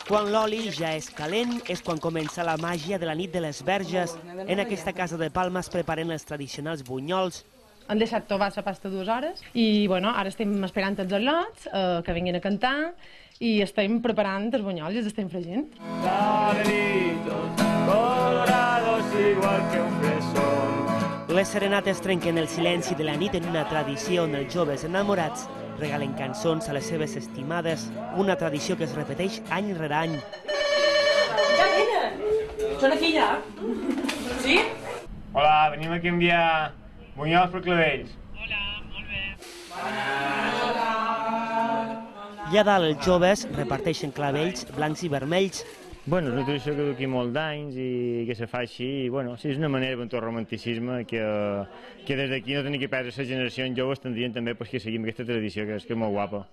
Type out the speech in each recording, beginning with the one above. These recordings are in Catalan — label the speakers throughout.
Speaker 1: Quan l'oli ja és calent és quan comença la màgia de la nit de les Verges. En aquesta casa de Palma es preparen els tradicionals bunyols.
Speaker 2: Han deixat tovar la pasta 2 hores i ara estem esperant els al·lots que vinguin a cantar i estem preparant els bunyols i els estem fregint.
Speaker 1: Les serenates trenquen el silenci de la nit en una tradició on els joves enamorats regalen cançons a les seves estimades, una tradició que es repeteix any rere any.
Speaker 3: Ja venen! Són aquí ja? Sí?
Speaker 4: Hola, venim aquí a enviar bunyols per clavells.
Speaker 3: Hola, molt bé.
Speaker 1: Allà dalt els joves reparteixen clavells blancs i vermells.
Speaker 4: Bueno, és una tradició que du aquí molt d'anys i que se fa així, i bueno, sí, és una manera d'un romanticisme que des d'aquí no tenim que perdre les generacions joves tindrien també que seguim aquesta tradició, que és molt guapa.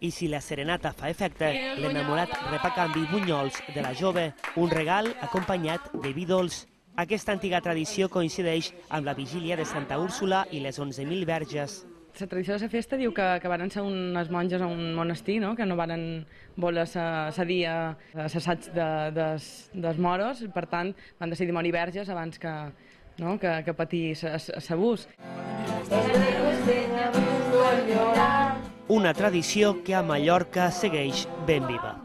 Speaker 1: I si la serenata fa efecte, l'enamorat rep a canvi bunyols de la jove, un regal acompanyat de vi dolç. Aquesta antiga tradició coincideix amb la vigília de Santa Úrsula i les 11.000 verges.
Speaker 2: La tradició de la festa diu que van ser unes monges a un monestir, no? Que no van voler cedir a l'assaig dels moros, i per tant van decidir morir verges abans que patir l'abús.
Speaker 1: Una tradició que a Mallorca segueix ben viva.